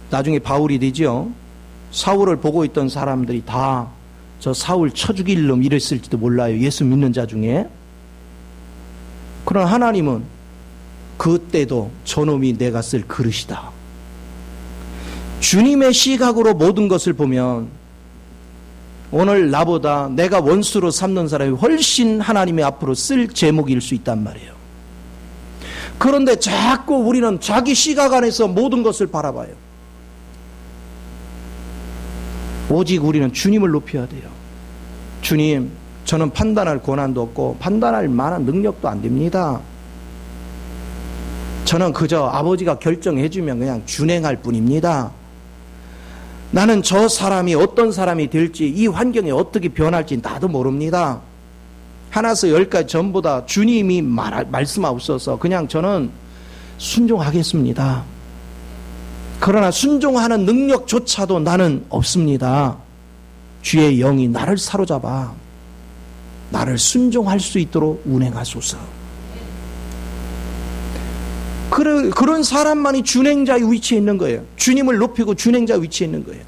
나중에 바울이 되죠. 사울을 보고 있던 사람들이 다 저 사울 쳐 죽일 놈 이랬을지도 몰라요. 예수 믿는 자 중에. 그러나 하나님은 그때도 저놈이 내가 쓸 그릇이다. 주님의 시각으로 모든 것을 보면 오늘 나보다 내가 원수로 삼는 사람이 훨씬 하나님의 앞으로 쓸 제목일 수 있단 말이에요. 그런데 자꾸 우리는 자기 시각 안에서 모든 것을 바라봐요. 오직 우리는 주님을 높여야 돼요. 주님, 저는 판단할 권한도 없고 판단할 만한 능력도 안 됩니다. 저는 그저 아버지가 결정해 주면 그냥 준행할 뿐입니다. 나는 저 사람이 어떤 사람이 될지, 이 환경이 어떻게 변할지 나도 모릅니다. 하나에서 열까지 전부 다 주님이 말씀하옵소서. 그냥 저는 순종하겠습니다. 그러나 순종하는 능력조차도 나는 없습니다. 주의 영이 나를 사로잡아 나를 순종할 수 있도록 운행하소서. 그런 사람만이 준행자의 위치에 있는 거예요. 주님을 높이고 준행자 위치에 있는 거예요.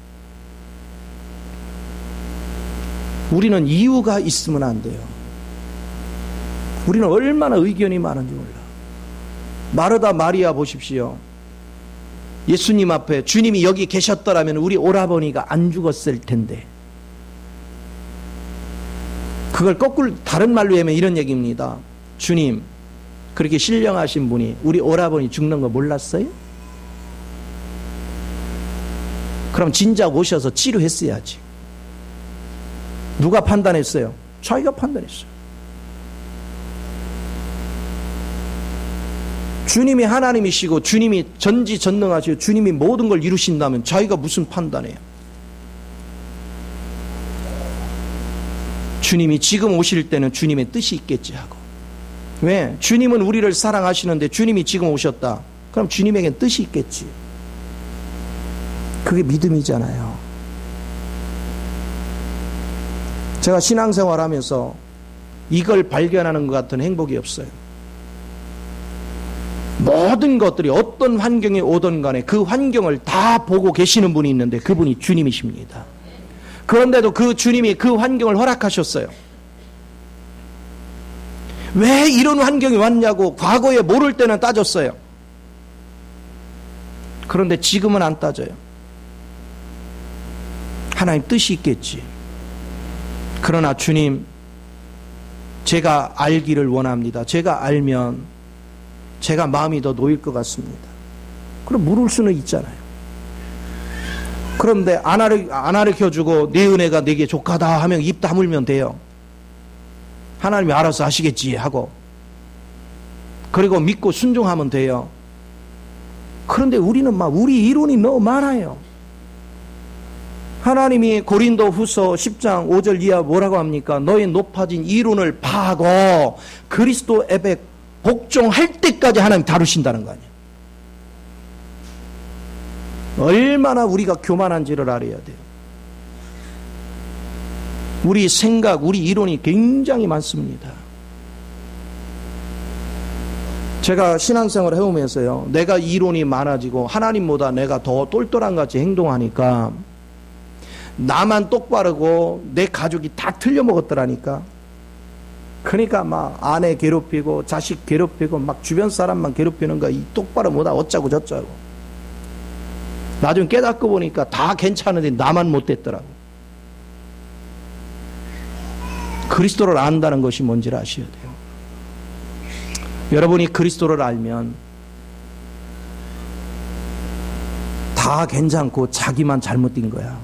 우리는 이유가 있으면 안 돼요. 우리는 얼마나 의견이 많은지 몰라. 마르다 마리아 보십시오. 예수님 앞에 주님이 여기 계셨더라면 우리 오라버니가 안 죽었을 텐데. 그걸 거꾸로 다른 말로 하면 이런 얘기입니다. 주님, 그렇게 신령하신 분이 우리 오라버니 죽는 거 몰랐어요? 그럼 진작 오셔서 치료했어야지. 누가 판단했어요? 자기가 판단했어요. 주님이 하나님이시고 주님이 전지전능하시고 주님이 모든 걸 이루신다면 자기가 무슨 판단해요? 주님이 지금 오실 때는 주님의 뜻이 있겠지 하고. 왜? 주님은 우리를 사랑하시는데 주님이 지금 오셨다. 그럼 주님에겐 뜻이 있겠지. 그게 믿음이잖아요. 제가 신앙생활하면서 이걸 발견하는 것 같은 행복이 없어요. 모든 것들이 어떤 환경에 오든 간에 그 환경을 다 보고 계시는 분이 있는데 그분이 주님이십니다. 그런데도 그 주님이 그 환경을 허락하셨어요. 왜 이런 환경이 왔냐고 과거에 모를 때는 따졌어요. 그런데 지금은 안 따져요. 하나님 뜻이 있겠지. 그러나 주님, 제가 알기를 원합니다. 제가 알면 제가 마음이 더 놓일 것 같습니다. 그럼 물을 수는 있잖아요. 그런데 안 가르쳐주고 내 은혜가 내게 족하다 하면 입 다물면 돼요. 하나님이 알아서 하시겠지 하고, 그리고 믿고 순종하면 돼요. 그런데 우리는 우리 이론이 너무 많아요. 하나님이 고린도 후서 10장 5절 이하 뭐라고 합니까? 너의 높아진 이론을 파하고 그리스도 에베 복종할 때까지 하나님 다루신다는 거 아니에요. 얼마나 우리가 교만한지를 알아야 돼요. 우리 생각, 우리 이론이 굉장히 많습니다. 제가 신앙생활을 해오면서요, 내가 이론이 많아지고 하나님보다 내가 더 똘똘한 같이 행동하니까 나만 똑바르고 내 가족이 다 틀려먹었더라니까. 그러니까 아내 괴롭히고 자식 괴롭히고 주변 사람만 괴롭히는 거, 이 똑바로 못하 어쩌고 저쩌고. 나중에 깨닫고 보니까 다 괜찮은데 나만 못됐더라고. 그리스도를 안다는 것이 뭔지를 아셔야 돼요. 여러분이 그리스도를 알면 다 괜찮고 자기만 잘못된 거야.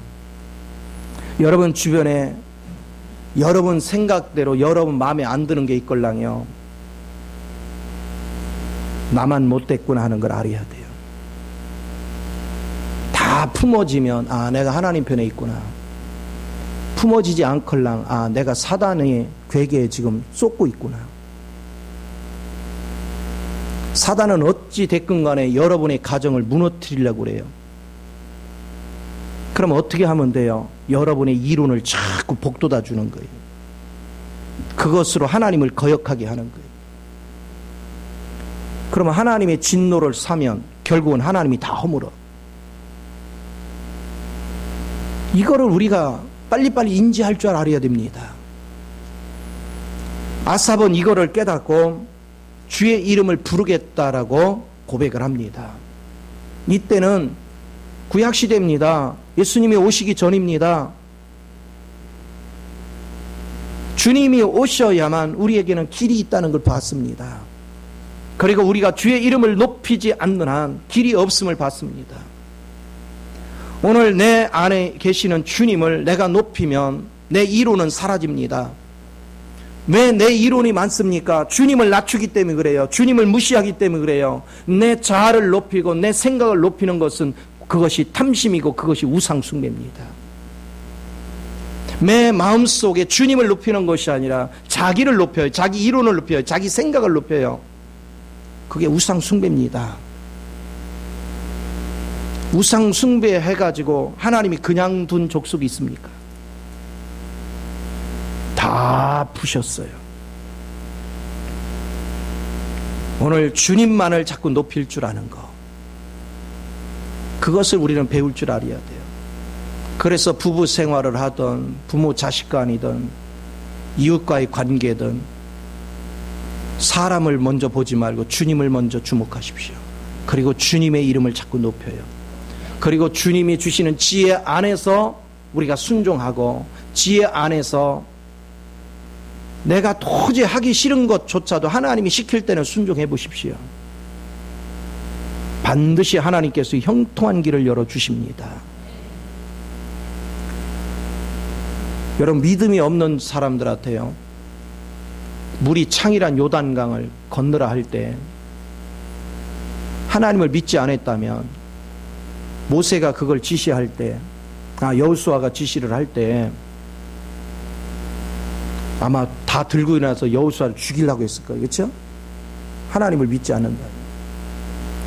여러분 주변에 여러분 생각대로 여러분 마음에 안 드는 게 있걸랑요. 나만 못됐구나 하는 걸 알아야 돼요. 다 품어지면 아 내가 하나님 편에 있구나. 품어지지 않걸랑 아 내가 사단의 괴계에 지금 쏟고 있구나. 사단은 어찌 됐건 간에 여러분의 가정을 무너뜨리려고 그래요. 그럼 어떻게 하면 돼요? 여러분의 이론을 자꾸 복돋아 주는 거예요. 그것으로 하나님을 거역하게 하는 거예요. 그러면 하나님의 진노를 사면 결국은 하나님이 다 허물어. 이거를 우리가 빨리빨리 인지할 줄 알아야 됩니다. 아삽은 이거를 깨닫고 주의 이름을 부르겠다라고 고백을 합니다. 이때는 구약시대입니다. 예수님이 오시기 전입니다. 주님이 오셔야만 우리에게는 길이 있다는 걸 봤습니다. 그리고 우리가 주의 이름을 높이지 않는 한 길이 없음을 봤습니다. 오늘 내 안에 계시는 주님을 내가 높이면 내 이론은 사라집니다. 왜 내 이론이 많습니까? 주님을 낮추기 때문에 그래요. 주님을 무시하기 때문에 그래요. 내 자아를 높이고 내 생각을 높이는 것은 그것이 탐심이고 그것이 우상숭배입니다. 내 마음속에 주님을 높이는 것이 아니라 자기를 높여요. 자기 이론을 높여요. 자기 생각을 높여요. 그게 우상숭배입니다. 우상숭배 해가지고 하나님이 그냥 둔 족속이 있습니까? 다 푸셨어요. 오늘 주님만을 자꾸 높일 줄 아는 거, 그것을 우리는 배울 줄 알아야 돼요. 그래서 부부 생활을 하든 부모 자식 간이든 이웃과의 관계든 사람을 먼저 보지 말고 주님을 먼저 주목하십시오. 그리고 주님의 이름을 자꾸 높여요. 그리고 주님이 주시는 지혜 안에서 우리가 순종하고 지혜 안에서 내가 도저히 하기 싫은 것조차도 하나님이 시킬 때는 순종해 보십시오. 반드시 하나님께서 형통한 길을 열어주십니다. 여러분 믿음이 없는 사람들한테요, 물이 창이란 요단강을 건너라 할 때 하나님을 믿지 않았다면 모세가 그걸 지시할 때, 여호수아가 지시를 할 때 아마 다 들고 일어나서 여호수아를 죽이려고 했을 거예요. 그렇죠? 하나님을 믿지 않는다.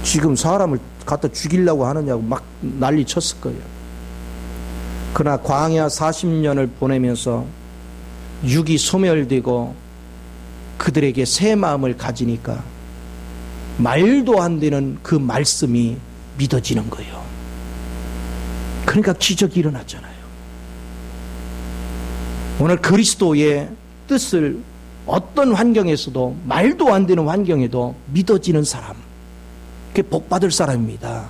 지금 사람을 갖다 죽이려고 하느냐고 막 난리 쳤을 거예요. 그러나 광야 40년을 보내면서 육이 소멸되고 그들에게 새 마음을 가지니까 말도 안 되는 그 말씀이 믿어지는 거예요. 그러니까 기적이 일어났잖아요. 오늘 그리스도의 뜻을 어떤 환경에서도, 말도 안 되는 환경에도 믿어지는 사람, 그게 복받을 사람입니다.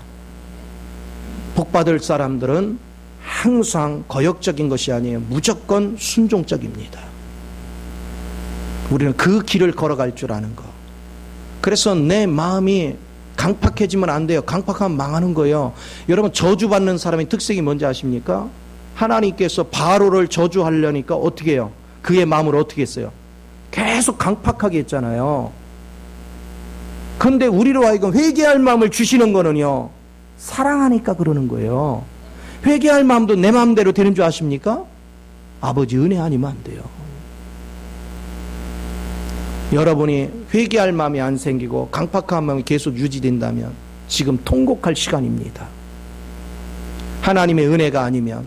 복받을 사람들은 항상 거역적인 것이 아니에요. 무조건 순종적입니다. 우리는 그 길을 걸어갈 줄 아는 거. 그래서 내 마음이 강팍해지면 안 돼요. 강팍하면 망하는 거예요. 여러분 저주받는 사람의 특색이 뭔지 아십니까? 하나님께서 바로를 저주하려니까 어떻게 해요? 그의 마음을 어떻게 했어요? 계속 강팍하게 했잖아요. 그런데 우리로 하여금 회개할 마음을 주시는 거는요, 사랑하니까 그러는 거예요. 회개할 마음도 내 마음대로 되는 줄 아십니까? 아버지 은혜 아니면 안 돼요. 여러분이 회개할 마음이 안 생기고 강팍한 마음이 계속 유지된다면 지금 통곡할 시간입니다. 하나님의 은혜가 아니면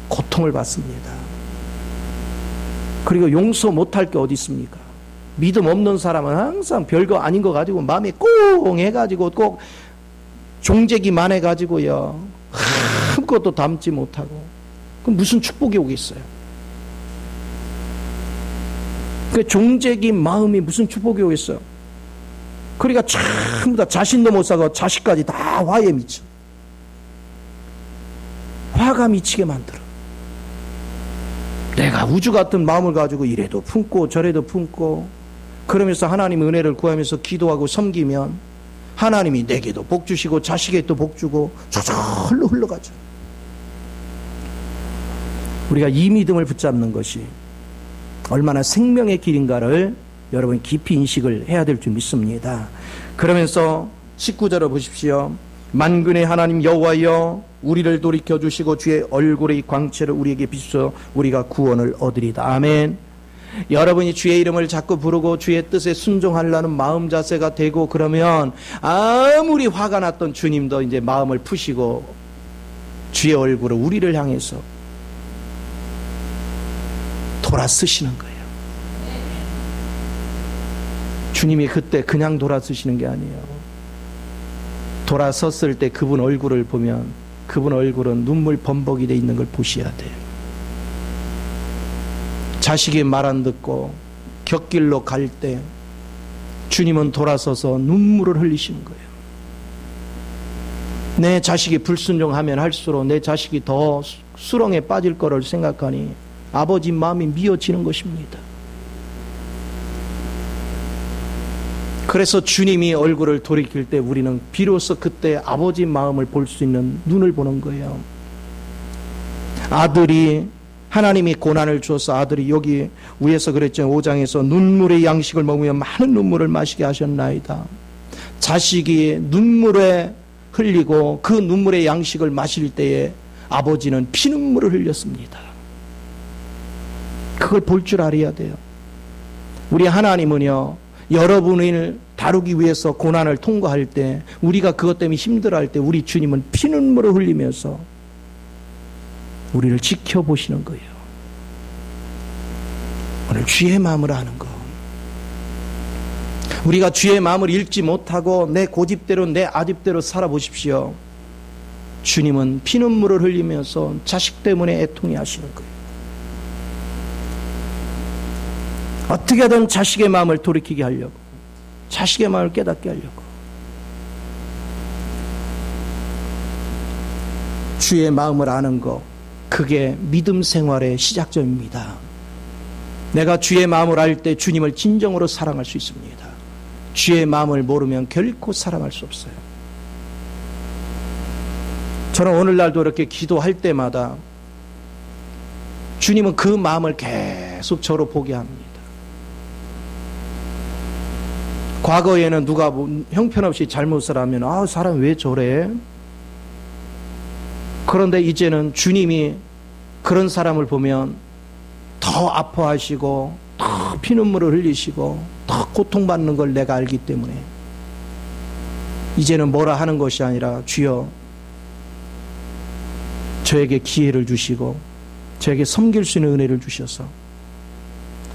고통을 받습니다. 그리고 용서 못할 게 어디 있습니까? 믿음 없는 사람은 항상 별거 아닌 거 가지고 마음에 꽁 해가지고 꼭 종재기만 해가지고요, 아무것도 담지 못하고, 그럼 무슨 축복이 오겠어요? 그 종재기 마음이 무슨 축복이 오겠어요? 그러니까 전부 다 자신도 못 사고 자식까지 다 화에 미쳐. 화가 미치게 만들어. 내가 우주 같은 마음을 가지고 이래도 품고 저래도 품고 그러면서 하나님의 은혜를 구하면서 기도하고 섬기면 하나님이 내게도 복 주시고 자식에게도 복 주고 저절로 흘러가죠. 우리가 이 믿음을 붙잡는 것이 얼마나 생명의 길인가를 여러분 깊이 인식을 해야 될 줄 믿습니다. 그러면서 19절을 보십시오. 만군의 하나님 여호와여 우리를 돌이켜주시고 주의 얼굴의 광채를 우리에게 비추어 우리가 구원을 얻으리다. 아멘. 여러분이 주의 이름을 자꾸 부르고 주의 뜻에 순종하려는 마음 자세가 되고 그러면 아무리 화가 났던 주님도 이제 마음을 푸시고 주의 얼굴을 우리를 향해서 돌아쓰시는 거예요. 주님이 그때 그냥 돌아쓰시는 게 아니에요. 돌아섰을 때 그분 얼굴을 보면 그분 얼굴은 눈물 범벅이 돼 있는 걸 보셔야 돼요. 자식이 말 안 듣고 곁길로 갈 때 주님은 돌아서서 눈물을 흘리시는 거예요. 내 자식이 불순종하면 할수록 내 자식이 더 수렁에 빠질 거를 생각하니 아버지 마음이 미어지는 것입니다. 그래서 주님이 얼굴을 돌이킬 때 우리는 비로소 그때 아버지 마음을 볼 수 있는 눈을 보는 거예요. 아들이 하나님이 고난을 주어서 아들이 여기 위에서 그랬죠. 5장에서 눈물의 양식을 먹으며 많은 눈물을 마시게 하셨나이다. 자식이 눈물에 흘리고 그 눈물의 양식을 마실 때에 아버지는 피눈물을 흘렸습니다. 그걸 볼 줄 알아야 돼요. 우리 하나님은요, 여러분을 다루기 위해서 고난을 통과할 때, 우리가 그것 때문에 힘들어할 때 우리 주님은 피눈물을 흘리면서 우리를 지켜보시는 거예요. 오늘 주의 마음을 아는 거. 우리가 주의 마음을 읽지 못하고 내 고집대로 내 아집대로 살아보십시오. 주님은 피눈물을 흘리면서 자식 때문에 애통해 하시는 거예요. 어떻게든 자식의 마음을 돌이키게 하려고, 자식의 마음을 깨닫게 하려고. 주의 마음을 아는 것, 그게 믿음 생활의 시작점입니다. 내가 주의 마음을 알 때 주님을 진정으로 사랑할 수 있습니다. 주의 마음을 모르면 결코 사랑할 수 없어요. 저는 오늘날도 이렇게 기도할 때마다 주님은 그 마음을 계속 저로 보게 합니다. 과거에는 누가 형편없이 잘못을 하면 아, 사람 왜 저래? 그런데 이제는 주님이 그런 사람을 보면 더 아파하시고 더 피눈물을 흘리시고 더 고통받는 걸 내가 알기 때문에 이제는 뭐라 하는 것이 아니라 주여 저에게 기회를 주시고 저에게 섬길 수 있는 은혜를 주셔서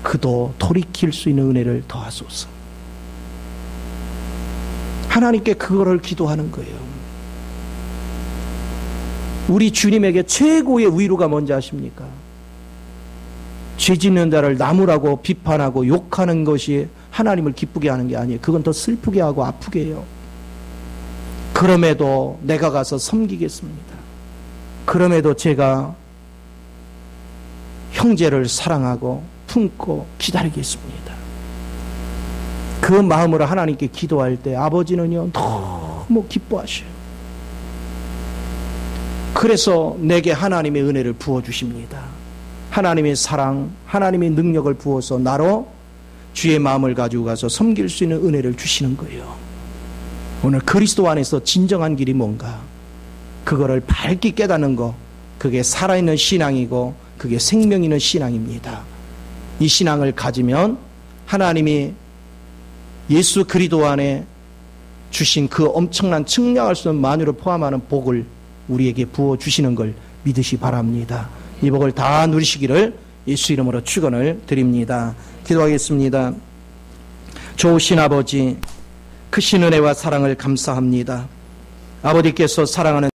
그도 돌이킬 수 있는 은혜를 더하소서. 하나님께 그거를 기도하는 거예요. 우리 주님에게 최고의 위로가 뭔지 아십니까? 죄 짓는 자를 나무라고 비판하고 욕하는 것이 하나님을 기쁘게 하는 게 아니에요. 그건 더 슬프게 하고 아프게 해요. 그럼에도 내가 가서 섬기겠습니다. 그럼에도 제가 형제를 사랑하고 품고 기다리겠습니다. 그 마음으로 하나님께 기도할 때 아버지는요 너무 기뻐하셔요. 그래서 내게 하나님의 은혜를 부어주십니다. 하나님의 사랑, 하나님의 능력을 부어서 나로 주의 마음을 가지고 가서 섬길 수 있는 은혜를 주시는 거예요. 오늘 그리스도 안에서 진정한 길이 뭔가, 그거를 밝게 깨닫는 거, 그게 살아있는 신앙이고 그게 생명 있는 신앙입니다. 이 신앙을 가지면 하나님이 예수 그리스도 안에 주신 그 엄청난 측량할 수 없는 만유를 포함하는 복을 우리에게 부어주시는 걸 믿으시 바랍니다. 이 복을 다 누리시기를 예수 이름으로 축원을 드립니다. 기도하겠습니다. 좋으신 아버지, 크신 은혜와 사랑을 감사합니다. 아버지께서 사랑하는